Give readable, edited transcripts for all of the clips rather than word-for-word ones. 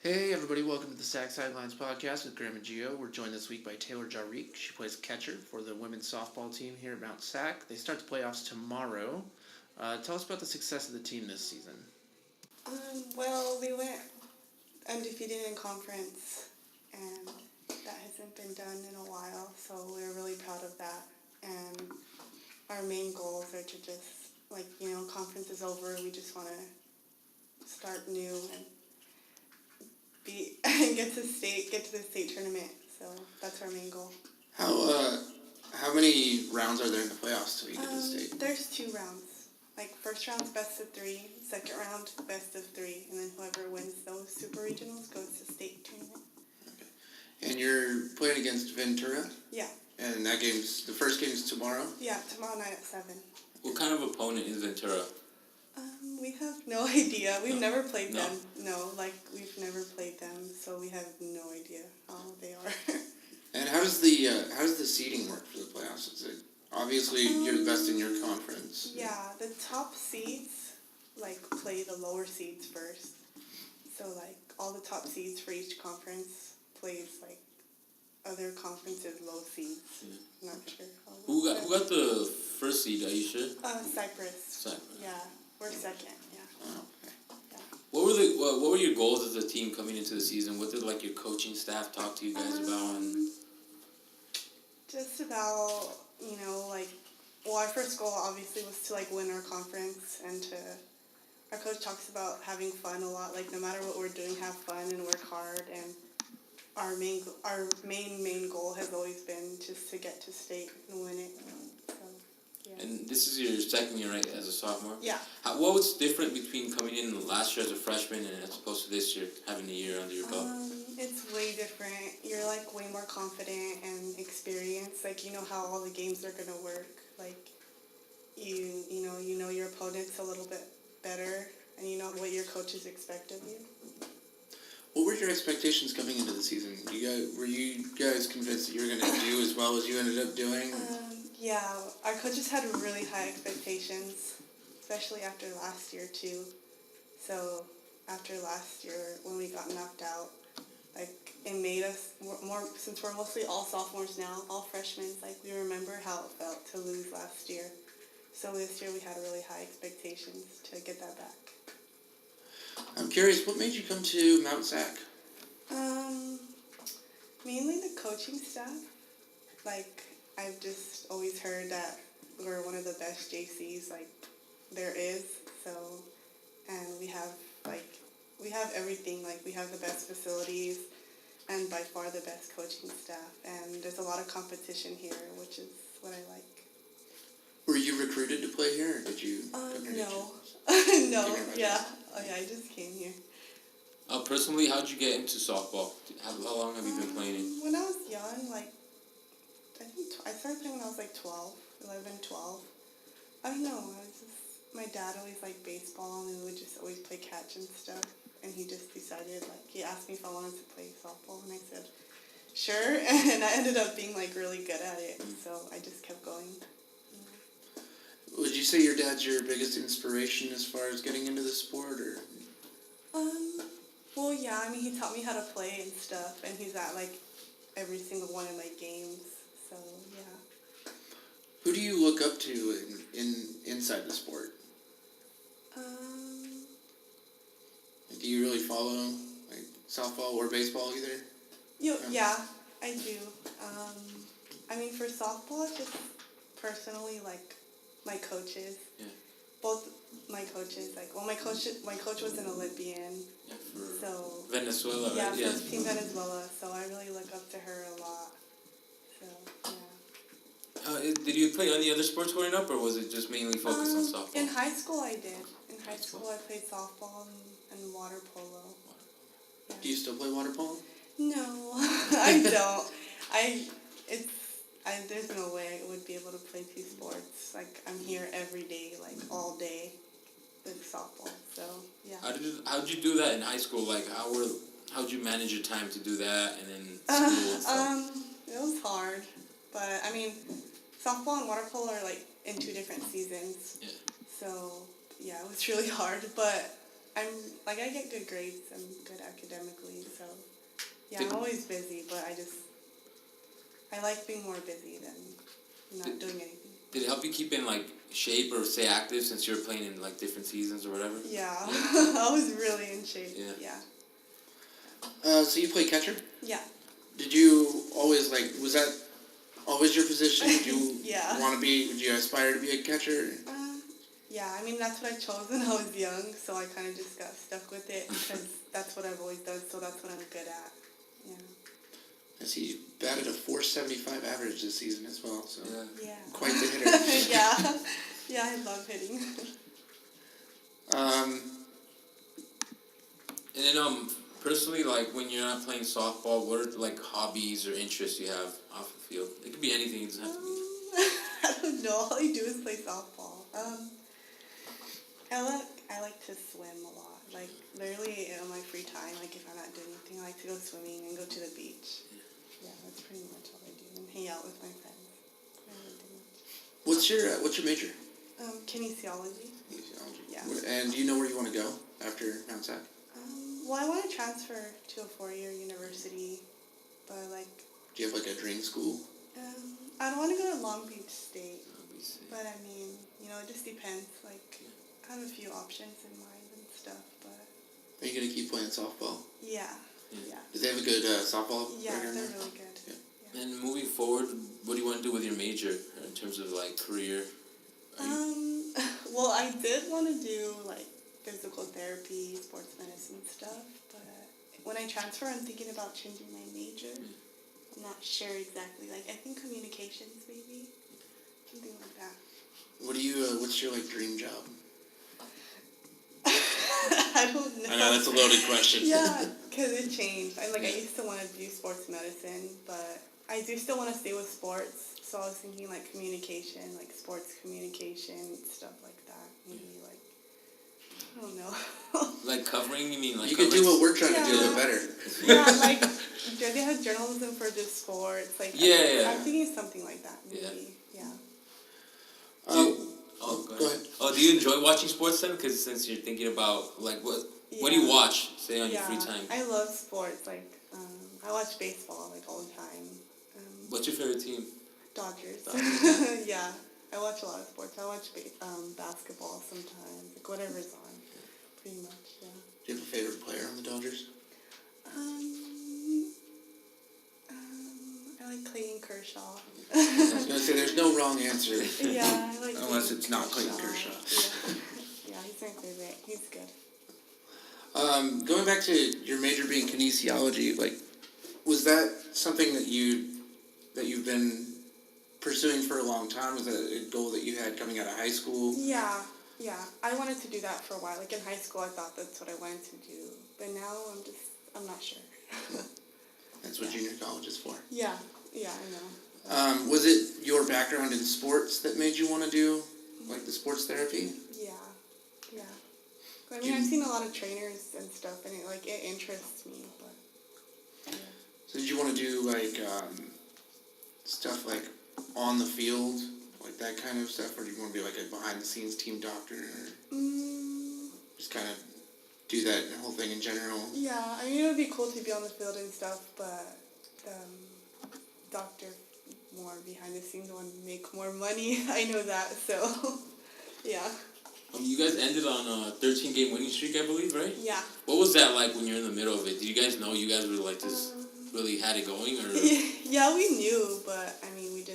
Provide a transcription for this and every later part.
Hey everybody, welcome to the Sacsidelines podcast with Graham and Gio. We're joined this week by Taylor Jaurique. She plays catcher for the women's softball team here at Mount Sac. They start the playoffs tomorrow. Tell us about the success of the team this season. Well, we went undefeated in conference, and that hasn't been done in a while, so we're really proud of that. And our main goals are to just, conference is over, we just want to start new and get to the state tournament. So that's our main goal. How many rounds are there in the playoffs till you get to state? There's 2 rounds. First round's best of 3, second round best of 3, and then whoever wins those super regionals goes to state tournament. Okay. And you're playing against Ventura? Yeah. And the first game's tomorrow? Yeah, tomorrow night at 7. What kind of opponent is Ventura? We have no idea. We've never played them. No, we've never played them, so we have no idea how they are. And how does the seeding work for the playoffs? Is it obviously you're the best in your conference? Yeah, the top seeds play the lower seeds first. So all the top seeds for each conference plays other conferences' low seeds. Yeah. Not sure. Who got the first seed? Are you sure? Cyprus. Yeah, we're second. Yeah. Oh, okay. Yeah. What were your goals as a team coming into the season? What did your coaching staff talk to you guys about? Just about our first goal obviously was to win our conference, and our coach talks about having fun a lot. No matter what we're doing, have fun and work hard. And our main goal has always been just to get to state and win it. So, yeah. And this is your second year, right, as a sophomore? Yeah. What was different between coming in last year as a freshman and as opposed to this year, having a year under your belt? It's way different. You're way more confident and experienced. You know how all the games are gonna work. You know your opponents a little bit better, and you know what your coaches expect of you. What were your expectations coming into the season? Were you guys convinced that you were going to do as well as you ended up doing? Yeah, our coaches had really high expectations, especially after last year too. So after last year, when we got knocked out, it made us more, since we're mostly all sophomores now, all freshmen, we remember how it felt to lose last year. So this year we had really high expectations to get that back. I'm curious, what made you come to Mount Sac? Mainly the coaching staff. I've just always heard that we're one of the best JCs there is. So, and we have everything. We have the best facilities and by far the best coaching staff. And there's a lot of competition here, which is what I like. Were you recruited to play here, or did you? No. No, yeah. Oh, yeah, I just came here. Personally, how'd you get into softball? How long have you been playing it? When I was young, I think I started playing when I was 11, 12. I don't know, my dad always liked baseball, and we would just always play catch and stuff. And he just decided, he asked me if I wanted to play softball, and I said, sure. And I ended up being, really good at it, so I just kept going. Would you say your dad's your biggest inspiration as far as getting into the sport, or? Well, yeah, he taught me how to play and stuff, and he's at, every single one of my games, so, yeah. Who do you look up to inside the sport? Do you really follow, softball or baseball either? Yeah, I do. For softball, just personally, my coaches. Yeah. Both my coaches, my coach was an Olympian. Yeah, for so Venezuela, yeah, right? Yeah, for Team Venezuela, so I really look up to her a lot. So, yeah. Did you play any other sports growing up, or was it just mainly focused on softball? In high school, I did. In high school, I played softball and water polo. Yeah. Do you still play water polo? No, I don't. There's no way I would be able to play 2 sports. I'm here every day, all day, with softball. So yeah. How'd you do that in high school? How'd you manage your time to do that, and then school and stuff? It was hard, but softball and water polo are in 2 different seasons. Yeah. So yeah, it was really hard, but I get good grades. I'm good academically, so yeah, Did- I'm always busy. But I like being more busy than not doing anything. Did it help you keep in like shape or stay active since you were playing in like different seasons or whatever? Yeah, I was really in shape. Yeah. So you play catcher? Yeah. Did you always was that always your position? Did you Yeah. would you aspire to be a catcher? Yeah, I mean, that's what I chose when I was young, so I kind of just got stuck with it because that's what I've always done, so that's what I'm good at. Yeah. I see you batted a .475 average this season as well, so Yeah. quite the hitter. Yeah. Yeah, I love hitting. And then personally, like when you're not playing softball, what are like hobbies or interests you have off the field? It could be anything. It doesn't have to be. I don't know. All I do is play softball. I like to swim a lot. Like literally on my free time, like if I'm not doing anything, I like to go swimming and go to the beach. Yeah, that's pretty much all I do, and hang out with my friends. I don't do much. What's your major? Kinesiology. Kinesiology. Yeah. And do you know where you want to go after Mount Sac? Well, I want to transfer to a 4-year university, but Do you have a dream school? I don't want to go to Long Beach State. But I mean, it just depends. I have a few options in mind and stuff, but Are you gonna keep playing softball? yeah. Do they have a good softball Yeah, program they're there? really good. Yeah. And moving forward, what do you want to do with your major in terms of like career? Well, I did want to do physical therapy, sports medicine stuff, but when I transfer, I'm thinking about changing my major. I'm not sure exactly. I think communications maybe, something like that. What's your dream job? I don't know. I know that's a loaded question. Yeah, because it changed. I used to want to do sports medicine, but I do still want to stay with sports. So I was thinking communication, sports communication, stuff like that. Maybe I don't know. Like covering? You mean like? You could do what we're trying to do, but better. Yeah, they have journalism for just sports. Yeah. I'm thinking something like that. Maybe. Yeah. Go ahead. Oh, do you enjoy watching sports then? Because since you're thinking about what do you watch? Say on your free time. I love sports. I watch baseball all the time. What's your favorite team? Dodgers. Yeah, I watch a lot of sports. I watch basketball sometimes, whatever's on, pretty much. Yeah. Do you have a favorite player on the Dodgers? I like Clayton Kershaw. I was gonna say there's no wrong answer. Yeah, I like. Unless it's not Clayton Kershaw. Yeah, he's my favorite. He's good. Going back to your major being kinesiology, was that something that you've been pursuing for a long time? Was that a goal that you had coming out of high school? Yeah. I wanted to do that for a while. In high school, I thought that's what I wanted to do, but now I'm not sure. That's what junior college is for. Yeah, I know. Was it your background in sports that made you want to do the sports therapy? Yeah. I mean, I've seen a lot of trainers and stuff, and it interests me. But yeah. So did you want to do stuff on the field, that kind of stuff, or do you want to be a behind the scenes team doctor, or just kind of do that whole thing in general? Yeah, I mean, it would be cool to be on the field and stuff, but doctor more behind the scenes want to make more money. I know that, so yeah. You guys ended on a 13-game winning streak, I believe, right? Yeah. What was that like when you're in the middle of it? Did you guys know you guys were just really had it going, or? Yeah, we knew, but I mean,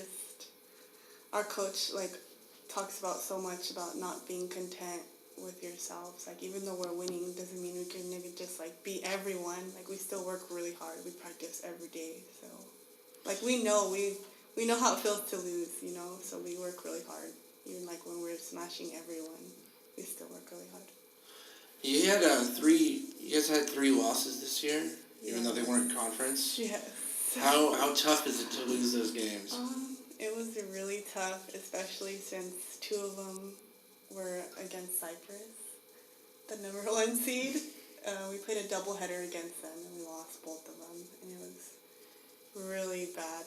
our coach talks about so much about not being content with yourselves. Even though we're winning, doesn't mean we can maybe just beat everyone. We still work really hard. We practice every day, so we know how it feels to lose, so we work really hard. Even when we're smashing everyone, we still work really hard. You had You guys had 3 losses this year, even though they weren't conference. Yes. How tough is it to lose those games? It was really tough, especially since 2 of them were against Cyprus, the number 1 seed. We played a doubleheader against them, and we lost both of them, and it was really bad.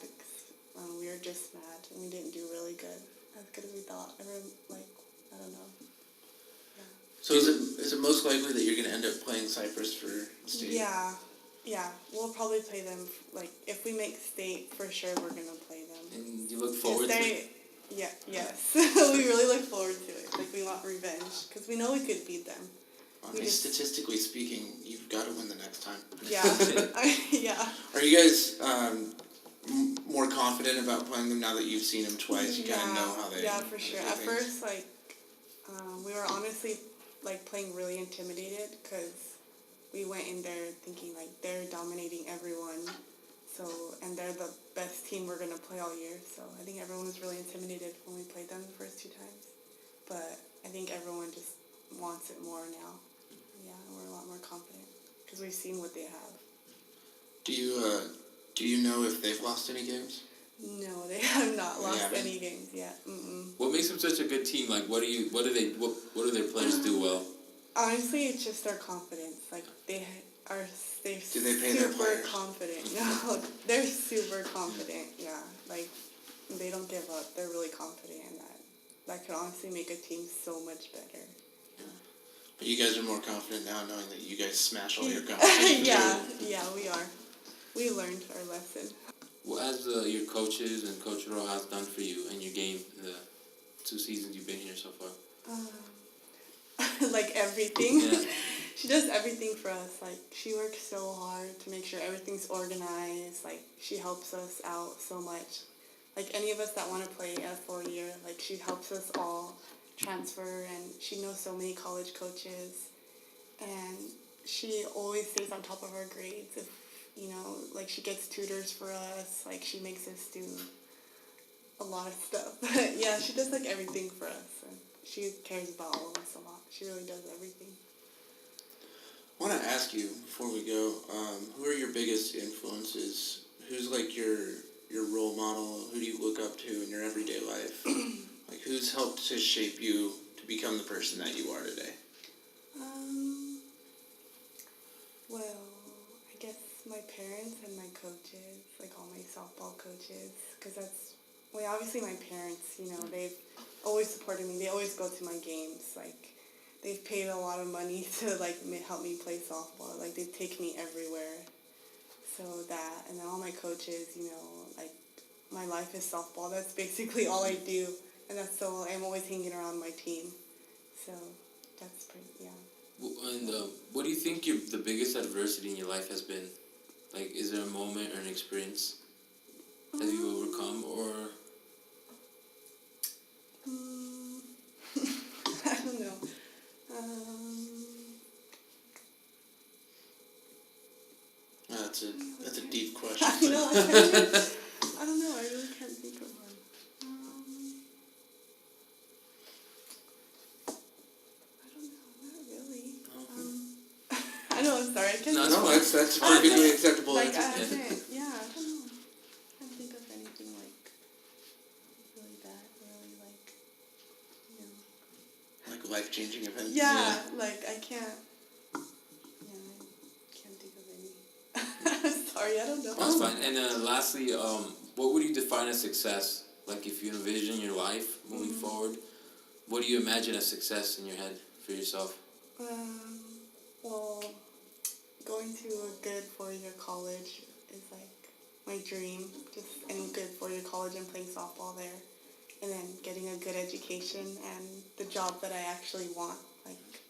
We were just mad, and we didn't do really good, as we thought. I don't know. Yeah. So is it most likely that you're going to end up playing Cypress for state? Yeah. We'll probably play them. Like if we make state, for sure we're gonna play them. And you look forward to it? Yeah. Yes. We really look forward to it. Like we want revenge because we know we could beat them. Statistically speaking, you've got to win the next time. Yeah. Yeah. Are you guys more confident about playing them now that you've seen them twice? You kind of know how they. Yeah, for sure. At things? first, we were honestly playing really intimidated because we went in there thinking like they're dominating everyone, and they're the best team we're gonna play all year. So I think everyone was really intimidated when we played them the first 2 times, but I think everyone just wants it more now. Yeah, we're a lot more confident because we've seen what they have. Do you know if they've lost any games? No, they have not lost any games yet. What makes them such a good team? Like, what do their players do well? Honestly, it's just their confidence. Like they're Do they pay their super players? confident. No, they're super confident. Yeah, like they don't give up. They're really confident in that. That could honestly make a team so much better. But you guys are more confident now knowing that you guys smash all your competition. Yeah, we are. We learned our lesson. Well, as your coaches and Coach Ro has done for you in your game, the 2 seasons you've been here so far? Like everything. Yeah. She does everything for us. Like she works so hard to make sure everything's organized. Like she helps us out so much. Like any of us that want to play at a 4-year, like she helps us all transfer, and she knows so many college coaches, and she always stays on top of our grades. If like she gets tutors for us, like she makes us do a lot of stuff. Yeah, she does like everything for us, and she cares about all of us a lot. She really does everything. I want to ask you before we go, who are your biggest influences? Who's like your role model? Who do you look up to in your everyday life? Like who's helped to shape you to become the person that you are today? Well, I guess my parents and my coaches, like all my softball coaches, because obviously my parents, they've always supported me. They always go to my games. Like, they've paid a lot of money to, like, help me play softball. Like, they take me everywhere. So that, and then all my coaches, like, my life is softball. That's basically all I do. And I'm always hanging around my team. So that's pretty, yeah. And what do you think the biggest adversity in your life has been? Like, is there a moment or an experience that you overcome, or? I don't know. That's a deep question. I know. I don't know. I really can't think of one. I don't know. Not really. I know. I'm sorry. I can't. No, that's perfectly acceptable. Like I haven't. Yeah, I don't know. I can't think of anything like really bad. Really Like life-changing events. Yeah. Like I can't. Yeah, I can't think of any. Sorry, I don't know. That's fine. And lastly, what would you define as success? Like, if you envision your life moving forward, what do you imagine as success in your head for yourself? Well, going to a good 4-year college is like my dream. Just any good 4-year college and playing softball there. And then getting a good education and the job that I actually want. Like,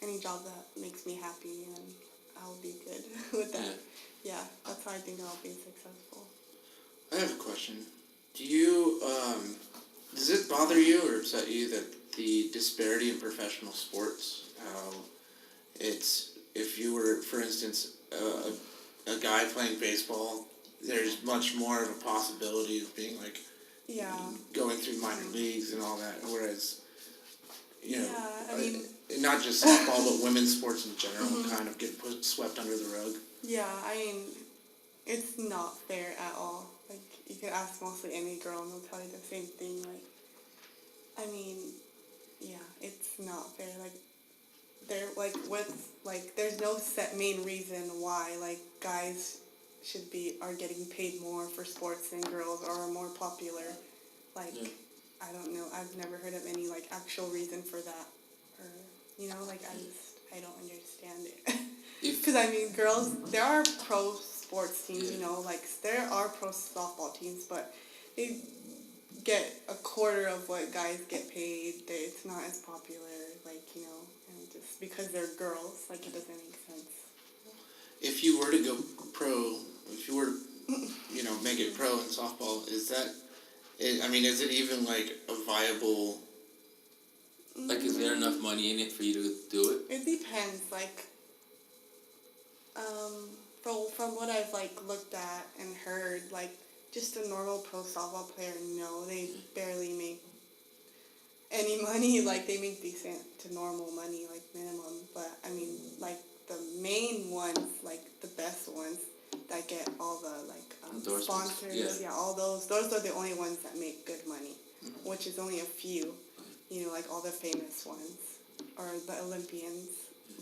any job that makes me happy, and I'll be good with that. Yeah, that's how I think I'll be successful. I have a question. Does it bother you or upset you that the disparity in professional sports, how if you were, for instance, a guy playing baseball, there's much more of a possibility of being like, going through minor leagues and all that, whereas, not just softball, but women's sports in general kind of get swept under the rug. Yeah, I mean, it's not fair at all. Like, you can ask mostly any girl and they'll tell you the same thing. Like, I mean, yeah, it's not fair. Like, there's no set main reason why, like, guys are getting paid more for sports than girls or are more popular. Like, I don't know. I've never heard of any, like, actual reason for that. Or You know, like I don't understand it. If Because I mean, girls, there are pro sports teams. Yeah. You know, like there are pro softball teams, but they get a quarter of what guys get paid. It's not as popular, like, you know, and just because they're girls, like, it doesn't make sense. If you were to go pro, if you were to, you know, make it pro in softball, is it even like a viable? like, is there enough money in it for you to do it? It depends, like, from what I've, like, looked at and heard, like, just a normal pro softball player, no, they barely make any money. Like, they make decent to normal money, like, minimum, but, I mean, like, the main ones, like, the best ones that get all the, like, Endorsements, sponsors, yeah. all those are the only ones that make good money, which is only a few, you know, like, all the famous ones, or the Olympians,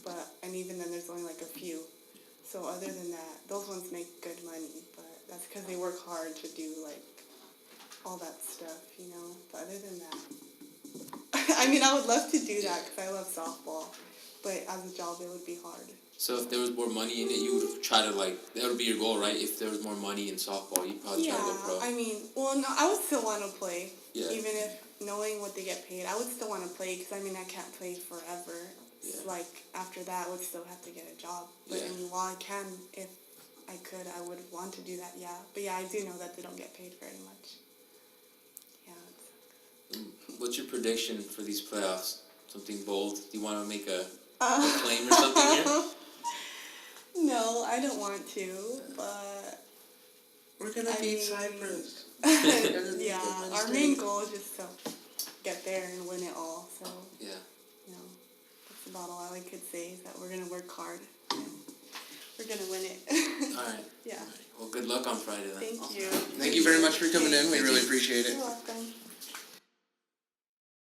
but, and even then there's only, like, a few. So other than that, those ones make good money, but that's because they work hard to do, like, all that stuff, you know, but other than that, I mean, I would love to do that because I love softball, but as a job, it would be hard. So if there was more money in it, you would try to, like, that would be your goal, right? If there was more money in softball, you'd probably try to go pro. I mean, well, no, I would still want to play, Yeah. even if knowing what they get paid, I would still want to play because, I mean, I can't play forever. Yeah. Like, after that, I would still have to get a job. But, Yeah. I mean, while I can, if I could, I would want to do that, yeah. But, yeah, I do know that they don't get paid very much. Yeah. What's your prediction for these playoffs? Something bold? Do you want to make a Uh, claim or something here? No, I don't want to, but We're gonna I beat mean- Cyprus. yeah, our main goal is just to get there and win it all. So, Yeah. you know, that's about all I could say is that we're gonna work hard and we're gonna win it. Alright. Yeah. Well, good luck on Friday then. Thank you. Thank you very much for coming in. We really Thank you. appreciate it. You're welcome.